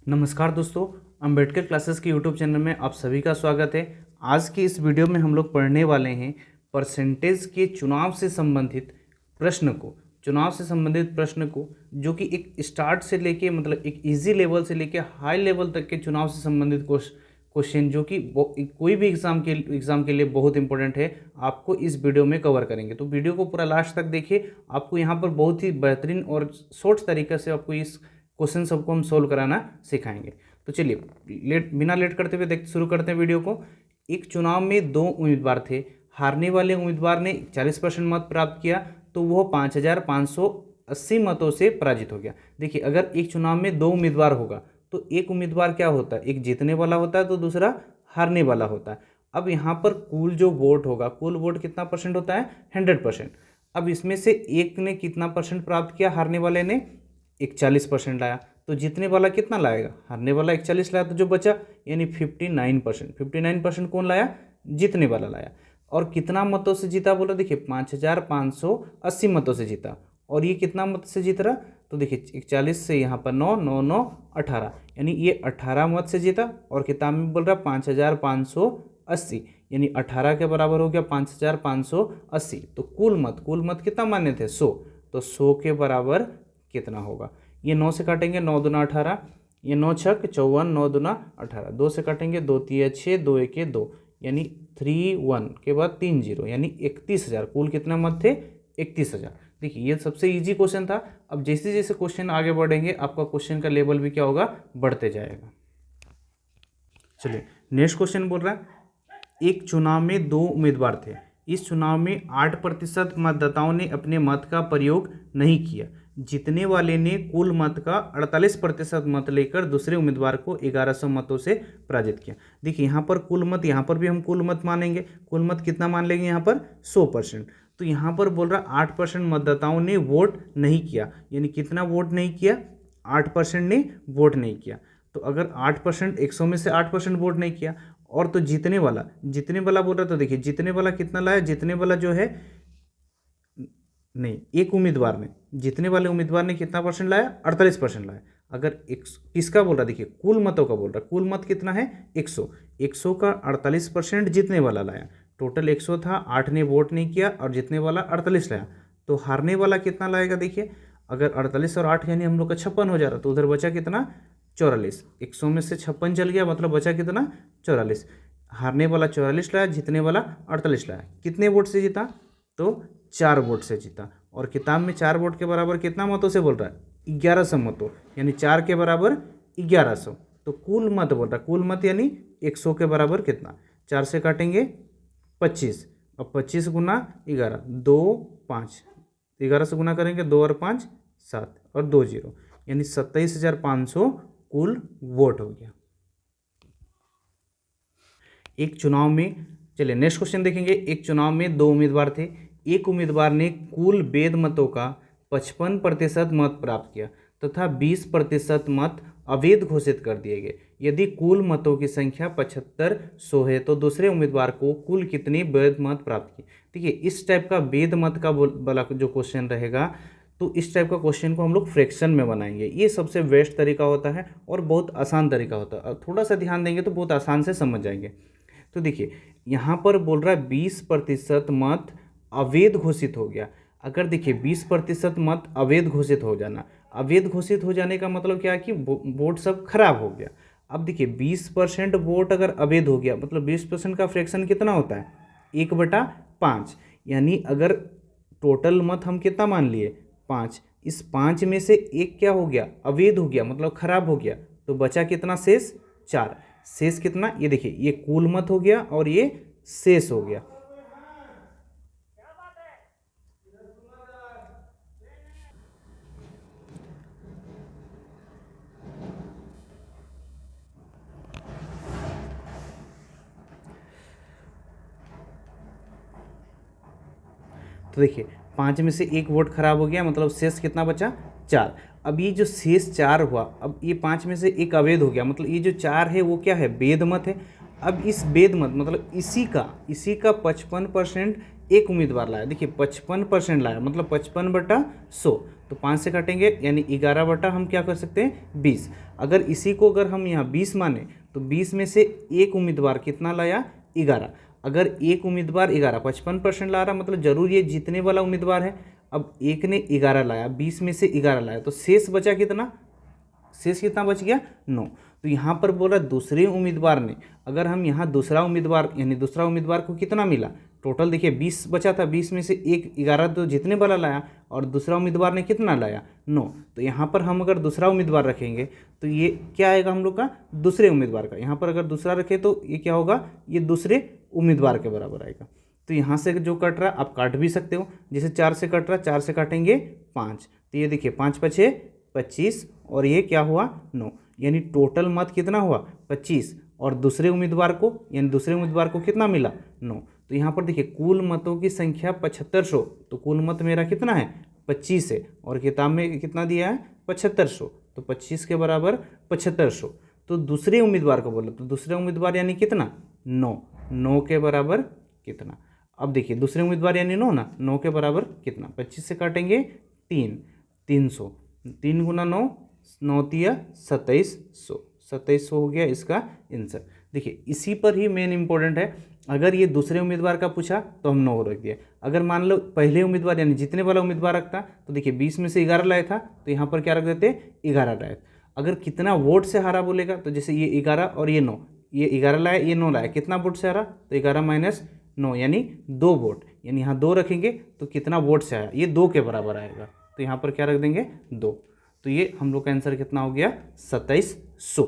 नमस्कार दोस्तों, अंबेडकर क्लासेस के यूट्यूब चैनल में आप सभी का स्वागत है। आज की इस वीडियो में हम लोग पढ़ने वाले हैं परसेंटेज के चुनाव से संबंधित प्रश्न को जो कि एक स्टार्ट से लेके मतलब एक इजी लेवल से लेके हाई लेवल तक के चुनाव से संबंधित क्वेश्चन जो कि कोई भी एग्ज़ाम के लिए बहुत इंपॉर्टेंट है, आपको इस वीडियो में कवर करेंगे। तो वीडियो को पूरा लास्ट तक देखिए, आपको यहाँ पर बहुत ही बेहतरीन और शॉर्ट तरीके से आपको इस क्वेश्चन सबको हम सोल्व कराना सिखाएंगे। तो चलिए बिना लेट करते हुए शुरू करते हैं वीडियो को। एक चुनाव में दो उम्मीदवार थे। हारने वाले उम्मीदवार ने 40% मत प्राप्त किया तो वह 5580 मतों से पराजित हो गया। देखिए, अगर एक चुनाव में दो उम्मीदवार होगा तो एक उम्मीदवार क्या होता है, एक जीतने वाला होता है तो दूसरा हारने वाला होता है। अब यहाँ पर कुल जो वोट होगा, कुल वोट कितना परसेंट होता है, 100%। अब इसमें से एक ने कितना परसेंट प्राप्त किया, हारने वाले ने 41% लाया, तो जीतने वाला कितना लाएगा, हारने वाला 41 लाया, तो जो बचा यानी 59% कौन लाया, जीतने वाला लाया। और कितना मतों से जीता बोला, देखिए 5580 मतों से जीता। और ये कितना मत से जीत रहा, तो देखिए 41 से यहाँ पर 9 9 9 18, यानी ये 18 मत से जीता। और किताब में बोल रहा 5580, यानी 18 के बराबर हो गया 5580। तो कुल मत कितना मान्य थे, 100। तो 100 के बराबर कितना होगा, ये 9 से काटेंगे, 9 दूना 18, ये 9 छक 54, 9 दूना 18, 2 से काटेंगे, 2 तिया 6, 2 एके 2, यानी 31 के बाद 3 0, यानी 31,000। कुल कितना मत थे, 31,000। देखिए, ये सबसे इजी क्वेश्चन था। अब जैसे जैसे क्वेश्चन आगे बढ़ेंगे आपका क्वेश्चन का लेवल भी क्या होगा, बढ़ते जाएगा। चलिए नेक्स्ट क्वेश्चन बोल रहा है, एक चुनाव में दो उम्मीदवार थे। इस चुनाव में 8% मतदाताओं ने अपने मत का प्रयोग नहीं किया। जीतने वाले ने कुल मत का 48% मत लेकर दूसरे उम्मीदवार को 1100 मतों से पराजित किया। देखिए, यहाँ पर कुल मत, यहाँ पर भी हम कुल मत मानेंगे। कुल मत कितना मान लेंगे, यहाँ पर 100%। तो यहाँ पर बोल रहा 8% मतदाताओं ने वोट नहीं किया, यानी कितना वोट नहीं किया, 8% ने वोट नहीं किया। तो अगर 8%, 100 में से 8% वोट नहीं किया, और तो जीतने वाला बोल रहा, तो देखिए जीतने वाला कितना लाया, जीतने वाला जो है नहीं, एक उम्मीदवार ने, जीतने वाले उम्मीदवार ने कितना परसेंट लाया, 48% लाया। अगर किसका बोल रहा, देखिए कुल मतों का बोल रहा, कुल मत कितना है, 100 का 48% जीतने वाला लाया। टोटल 100 था, 8 ने वोट नहीं किया और जीतने वाला 48 लाया। तो हारने वाला कितना लाएगा, देखिए अगर 48 और 8 यानी हम लोग का 56 हो जा रहा, तो उधर बचा कितना, 44। 100 में से 56 चल गया, मतलब बचा कितना, 44। हारने वाला 44 लाया, जीतने वाला 48 लाया। कितने वोट से जीता, तो 4 वोट से जीता। और किताब में 4 वोट के बराबर कितना मतों से बोल रहा है, 1100 मतों, यानी 4 के बराबर 1100। तो कुल मत बोल रहा, कुल मत यानी 100 के बराबर कितना, 4 से काटेंगे 25, और 25 गुना 11, 2 5, 11 से गुना करेंगे, 2 और 5 7, और 2 0, यानी 27,500 कुल वोट हो गया। एक चुनाव में, चलिए नेक्स्ट क्वेश्चन देखेंगे। एक चुनाव में दो उम्मीदवार थे। एक उम्मीदवार ने कुल वैध मतों का 55% मत प्राप्त किया तथा 20% मत अवैध घोषित कर दिए गए। यदि कुल मतों की संख्या 7500 है तो दूसरे उम्मीदवार को कुल कितने वैध मत प्राप्त किए। देखिए, इस टाइप का वैध मत का वाला जो क्वेश्चन रहेगा, तो इस टाइप का क्वेश्चन को हम लोग फ्रैक्शन में बनाएंगे। ये सबसे बेस्ट तरीका होता है और बहुत आसान तरीका होता है। थोड़ा सा ध्यान देंगे तो बहुत आसान से समझ जाएंगे। तो देखिए, यहाँ पर बोल रहा है 20% मत अवैध घोषित हो गया। अगर देखिए 20% मत अवैध घोषित हो जाना, अवैध घोषित हो जाने का मतलब क्या है कि वोट सब खराब हो गया। अब देखिए 20% वोट अगर अवैध हो गया, मतलब 20% का फ्रैक्शन कितना होता है, 1/5, यानी अगर टोटल मत हम कितना मान लिए, 5, इस 5 में से एक क्या हो गया, अवैध हो गया, मतलब खराब हो गया, तो बचा कितना, शेष 4। शेष कितना, ये देखिए ये कुल मत हो गया और ये शेष हो गया। तो देखिए 5 में से एक वोट खराब हो गया, मतलब शेष कितना बचा, 4। अब ये जो शेष 4 हुआ, अब ये 5 में से एक अवैध हो गया, मतलब ये जो 4 है वो क्या है, वैध मत है। अब इस वैध मत मतलब इसी का 55% एक उम्मीदवार लाया। देखिए 55% लाया, मतलब 55/100, तो 5 से काटेंगे यानी 11 बटा हम क्या कर सकते हैं 20। अगर इसी को अगर हम यहाँ 20 माने तो 20 में से एक उम्मीदवार कितना लाया 11। अगर एक उम्मीदवार 11 55% ला रहा, मतलब जरूर ये जीतने वाला उम्मीदवार है। अब एक ने 11 लाया, 20 में से 11 लाया, तो शेष बचा कितना, शेष कितना बच गया 9। तो यहाँ पर बोला दूसरे उम्मीदवार ने, अगर हम यहाँ दूसरा उम्मीदवार यानी दूसरा उम्मीदवार को कितना मिला, टोटल देखिए 20 बचा था, 20 में से एक 11 तो जीतने वाला लाया और दूसरा उम्मीदवार ने कितना लाया 9। तो यहाँ पर हम अगर दूसरा उम्मीदवार रखेंगे तो ये क्या आएगा हम लोग का दूसरे उम्मीदवार का। यहाँ पर अगर दूसरा रखे तो ये क्या होगा, ये दूसरे उम्मीदवार के बराबर आएगा। तो यहाँ से जो कट रहा आप काट भी सकते हो, जैसे 4 से कट रहा, 4 से काटेंगे 5, तो ये देखिए 5 पछे 25 और ये क्या हुआ 9, यानी टोटल मत कितना हुआ 25 और दूसरे उम्मीदवार को यानी दूसरे उम्मीदवार को कितना मिला 9। तो यहाँ पर देखिए कुल मतों की संख्या 7500, तो कुल मत मेरा कितना है 25 है और किताब में कितना दिया है 7500, तो 25 के बराबर 7500। तो दूसरे उम्मीदवार को बोला, तो दूसरे उम्मीदवार यानी कितना 9 के बराबर कितना। अब देखिए दूसरे उम्मीदवार यानी 9 ना, 9 के बराबर कितना, 25 से काटेंगे 300, 3 गुना 9, 9 तिया 2700, 2700 हो गया इसका आंसर। देखिए इसी पर ही मेन इंपॉर्टेंट है, अगर ये दूसरे उम्मीदवार का पूछा तो हम 9 रख दिया। अगर मान लो पहले उम्मीदवार यानी जीतने वाला उम्मीदवार रखता तो देखिए 20 में से 11 लाया था, तो यहाँ पर क्या रख देते 11 लाए। अगर कितना वोट से हारा बोलेगा तो जैसे ये 11 और ये 9, ये 11 लाया ये 9 लाया, कितना वोट से हारा, तो 11 माइनस 9 यानी 2 वोट, यानी यहाँ 2 रखेंगे तो कितना वोट से आया, ये 2 के बराबर आएगा, तो यहाँ पर क्या रख देंगे 2। तो ये हम लोग का आंसर कितना हो गया 2700।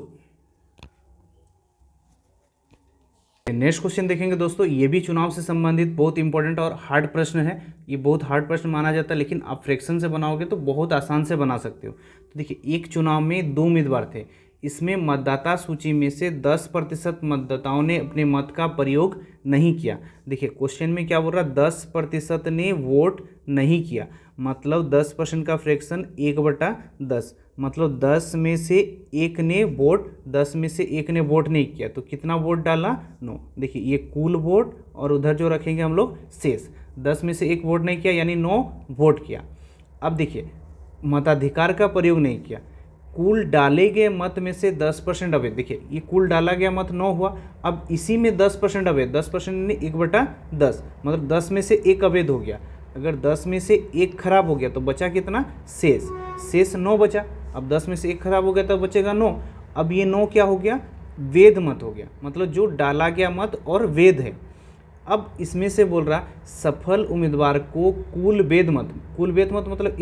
नेक्स्ट क्वेश्चन देखेंगे दोस्तों, ये भी चुनाव से संबंधित बहुत इंपॉर्टेंट और हार्ड प्रश्न है। ये बहुत हार्ड प्रश्न माना जाता है, लेकिन आप फ्रैक्शन से बनाओगे तो बहुत आसान से बना सकते हो। तो देखिए एक चुनाव में 2 उम्मीदवार थे, इसमें मतदाता सूची में से 10% मतदाताओं ने अपने मत का प्रयोग नहीं किया। देखिए क्वेश्चन में क्या बोल रहा है 10% ने वोट नहीं किया, मतलब 10% का फ्रैक्शन 1/10, मतलब 10 में से एक ने वोट नहीं किया, तो कितना वोट डाला 9। देखिए ये कुल वोट और उधर जो रखेंगे हम लोग शेष, 10 में से एक वोट नहीं किया यानी 9 वोट किया। अब देखिए मताधिकार का प्रयोग नहीं किया, कुल डाले गए मत में से 10% अवैध। देखिए ये कुल डाला गया मत 9 हुआ, अब इसी में 10% अवैध, 10% यानी 1/10, मतलब 10 में से एक अवैध हो गया। अगर 10 में से एक खराब हो गया तो बचा कितना शेष 9 बचा। अब 10 में से एक खराब हो गया तो बचेगा 9। अब ये 9 क्या हो गया वैध मत हो गया, मतलब जो डाला गया मत और वैध है। अब इसमें से बोल रहा सफल उम्मीदवार को कुल वैध मत मतलब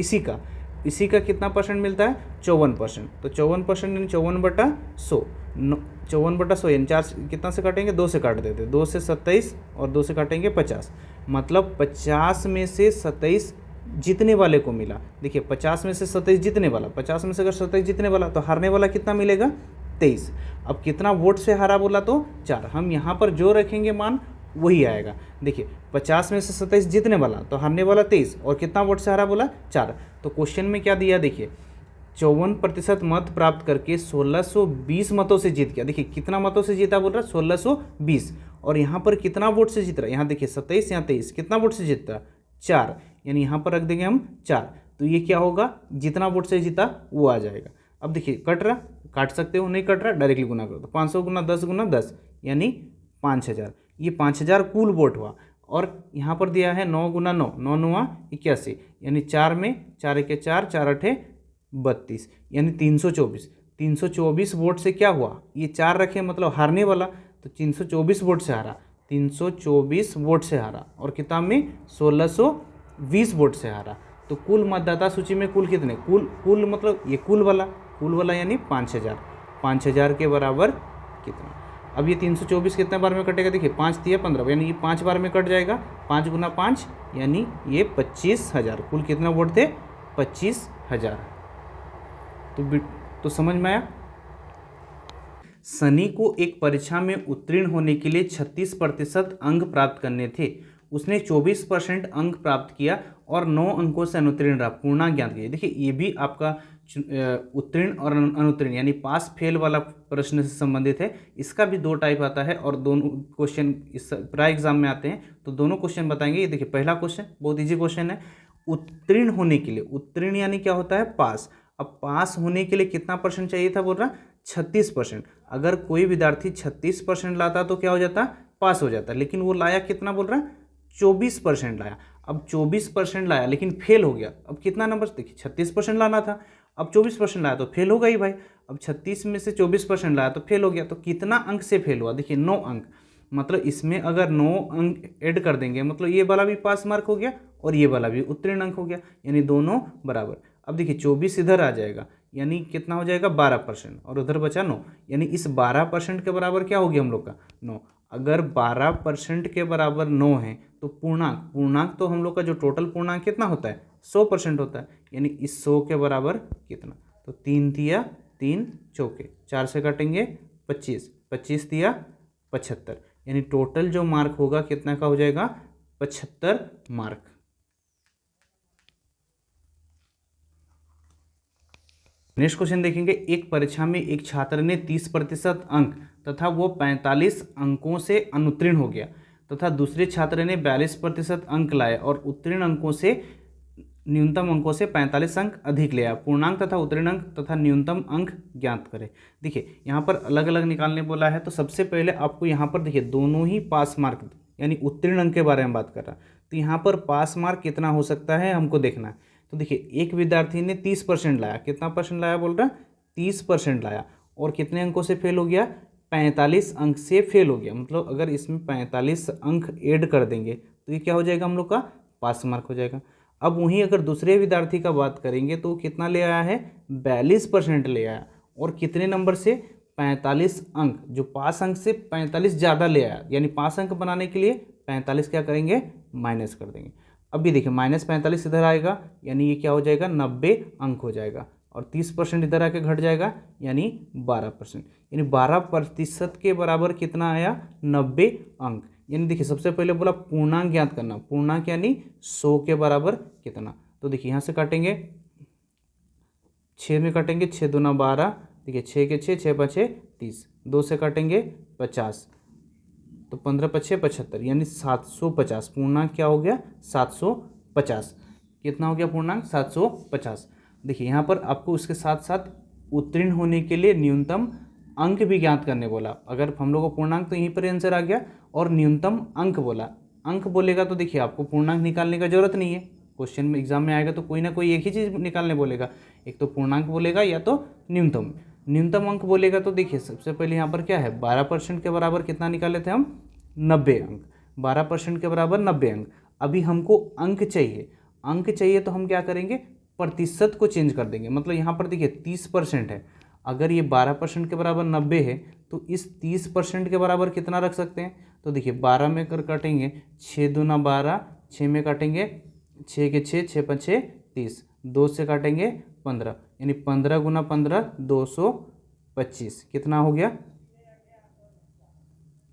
इसी का कितना परसेंट मिलता है 54%, तो 54% यानी 54/100, 54/100 यानी 4 कितना से काटेंगे 2 से काट देते, 2 से 27 और 2 से काटेंगे 50, मतलब 50 में से 27 जीतने वाले को मिला। देखिए 50 में से 27 जीतने वाला, 50 में से अगर 27 जीतने वाला तो हारने वाला कितना मिलेगा 23। अब कितना वोट से हारा बोला तो 4, हम यहाँ पर जो रखेंगे मान वही आएगा। देखिए 50 में से 27 जीतने वाला तो हारने वाला 23 और कितना वोट से हारा बोला 4। तो क्वेश्चन में क्या दिया देखिए 54% मत प्राप्त करके 1620 मतों से जीत गया। देखिए कितना मतों से जीता बोल रहा 1620, और यहाँ पर कितना वोट से जीत रहा है, यहाँ देखिए 27 यहाँ 23, कितना वोट से जीता 4, यानी यहाँ पर रख देंगे हम 4। तो ये क्या होगा जितना वोट से जीता वो आ जाएगा। अब देखिए कट रहा, काट सकते हो, नहीं कट रहा डायरेक्टली गुना करो, तो 500 गुना 10 गुना 10 यानी 5000, ये 5000 कुल वोट हुआ। और यहाँ पर दिया है 9 गुना 9, 9 9 81, यानी 4 में 4 1 4, 4 8 32, यानी 324 वोट से क्या हुआ, ये 4 रखे मतलब हारने वाला, तो 324 वोट से हारा, 324 वोट से हारा, और किताब में 1620 वोट से हारा। तो कुल मतदाता सूची में कुल कितने, कुल मतलब ये कुल वाला यानी 5000 के बराबर कितना। अब ये 324 कितने बार में कटेगा, देखिए 5 तिया 15, यानी ये 5 बार में कट जाएगा, 5 गुना 5 यानी ये 25000, कुल कितना वोट थे 25000। तो समझ में आया। सनी को एक परीक्षा में उत्तीर्ण होने के लिए 36% अंक प्राप्त करने थे, उसने 24% अंक प्राप्त किया और 9 अंकों से अनुत्तीर्ण रहा, पूर्णांक ज्ञात कीजिए। देखिए ये भी आपका उत्तीर्ण और अनुत्तीर्ण यानी पास फेल वाला प्रश्न से संबंधित है। इसका भी 2 टाइप आता है और दोनों क्वेश्चन इस प्राय एग्जाम में आते हैं, तो दोनों क्वेश्चन बताएंगे। ये देखिए पहला क्वेश्चन बहुत ईजी क्वेश्चन है, उत्तीर्ण होने के लिए, उत्तीर्ण यानी क्या होता है, पास। अब पास होने के लिए कितना परसेंट चाहिए था, बोल रहा 36%। अगर कोई विद्यार्थी 36% लाता तो क्या हो जाता, पास हो जाता, लेकिन वो लाया कितना, बोल रहा 24% लाया। अब 24% लाया लेकिन फेल हो गया। अब कितना नंबर, देखिए 36% लाना था, अब 24% लाया तो फेल होगा ही भाई। अब 36 में से 24% लाया तो फेल हो गया, तो कितना अंक से फेल हुआ, देखिए 9 अंक। मतलब इसमें अगर 9 अंक ऐड कर देंगे, मतलब ये वाला भी पास मार्क हो गया और ये वाला भी उत्तीर्ण अंक हो गया, यानी दोनों बराबर। अब देखिए 24 इधर आ जाएगा, यानी कितना हो जाएगा 12%, और उधर बचा 9, यानी इस 12% के बराबर क्या हो गया हम लोग का 9। अगर 12% के बराबर 9 है तो पूर्णांक, पूर्णांक तो हम लोग का जो टोटल पूर्णांक कितना होता है, 100% होता है, यानी इस 100 के बराबर कितना, तो 3 दिया 3 चौके, 4 से काटेंगे 25, 25 दिया 75, यानी टोटल जो मार्क होगा कितना का हो जाएगा, 75 मार्क। नेक्स्ट क्वेश्चन देखेंगे, एक परीक्षा में एक छात्र ने 30% अंक तथा वो 45 अंकों से अनुत्तीर्ण हो गया, तथा दूसरे छात्र ने 42% अंक लाए और उत्तीर्ण अंकों से न्यूनतम अंकों से 45 अंक अधिक लिया। पूर्णांक तथा उत्तीर्ण अंक तथा न्यूनतम अंक ज्ञात करें। देखिए यहाँ पर अलग अलग निकालने बोला है, तो सबसे पहले आपको यहाँ पर देखिए दोनों ही पास मार्क यानी उत्तीर्ण अंक के बारे में बात कर रहा, तो यहाँ पर पास मार्क कितना हो सकता है हमको देखना है। तो देखिए एक विद्यार्थी ने 30% लाया, कितना परसेंट लाया बोल रहा, 30% लाया, और कितने अंकों से फेल हो गया, 45 अंक से फेल हो गया। मतलब अगर इसमें 45 अंक ऐड कर देंगे तो ये क्या हो जाएगा हम लोग का, पास मार्क हो जाएगा। अब वहीं अगर दूसरे विद्यार्थी का बात करेंगे तो कितना ले आया है, 42% ले आया, और कितने नंबर से, 45 अंक, जो पास अंक से 45 ज़्यादा ले आया, यानी पास अंक बनाने के लिए 45 क्या करेंगे, माइनस कर देंगे। अब भी देखिए -45 इधर आएगा, यानी ये क्या हो जाएगा, 90 अंक हो जाएगा, और 30% इधर आके घट जाएगा, यानी 12%, यानी 12% के बराबर कितना आया, 90 अंक। यानी देखिए सबसे पहले बोला पूर्णांक ज्ञात करना, पूर्णांक यानी 100 के बराबर कितना। तो देखिए यहाँ से काटेंगे, 6 में काटेंगे, 6 दूना 12, देखिए 6 के 6, 6 5 30, 2 से काटेंगे 50, तो 15 5 75, यानी 750। पूर्णांक क्या हो गया, 750। कितना हो गया पूर्णांक, 750। देखिए यहाँ पर आपको उसके साथ साथ उत्तीर्ण होने के लिए न्यूनतम अंक भी ज्ञात करने बोला। अगर हम लोग को पूर्णांक तो यहीं पर आंसर आ गया, और न्यूनतम अंक बोला। अंक बोलेगा तो देखिए आपको पूर्णांक निकालने का जरूरत नहीं है, क्वेश्चन में एग्जाम में आएगा तो कोई ना कोई एक ही चीज़ निकालने बोलेगा, एक तो पूर्णांक बोलेगा या तो न्यूनतम। न्यूनतम अंक बोलेगा तो देखिए सबसे पहले यहाँ पर क्या है, 12% के बराबर कितना निकाले थे हम, 90 अंक। 12% के बराबर 90 अंक। अभी हमको अंक चाहिए, अंक चाहिए तो हम क्या करेंगे, प्रतिशत को चेंज कर देंगे। मतलब यहाँ पर देखिए 30% है, अगर ये 12% के बराबर 90 है तो इस 30% के बराबर कितना रख सकते हैं। तो देखिए 12 में कर काटेंगे, 6 दूना 12, 6 में काटेंगे 6 के 6, 6 5 30, 2 से काटेंगे 15, यानी 15 गुना 15 225, कितना हो गया,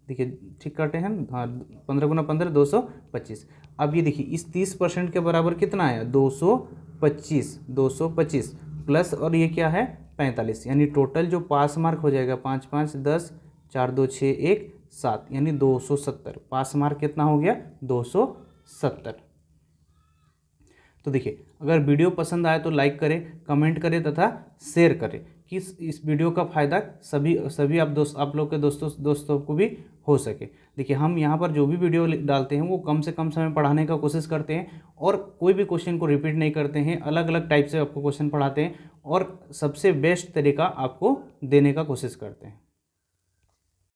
देखिए ठीक काटे हैं, हाँ 15 गुना 15 225। अब ये देखिए इस 30% के बराबर कितना आया, 225, 225 प्लस, और ये क्या है 45, यानी टोटल जो पास मार्क हो जाएगा 5 5 10, 4 2 6 1 7, यानी 270। पास मार्क कितना हो गया, 270। तो देखिए अगर वीडियो पसंद आए तो लाइक करें, कमेंट करें तथा शेयर करें, कि इस वीडियो का फ़ायदा सभी आप लोग के दोस्तों को भी हो सके। देखिए हम यहाँ पर जो भी वीडियो डालते हैं वो कम से कम समय पढ़ाने का कोशिश करते हैं, और कोई भी क्वेश्चन को रिपीट नहीं करते हैं, अलग अलग टाइप से आपको क्वेश्चन पढ़ाते हैं, और सबसे बेस्ट तरीका आपको देने का कोशिश करते हैं।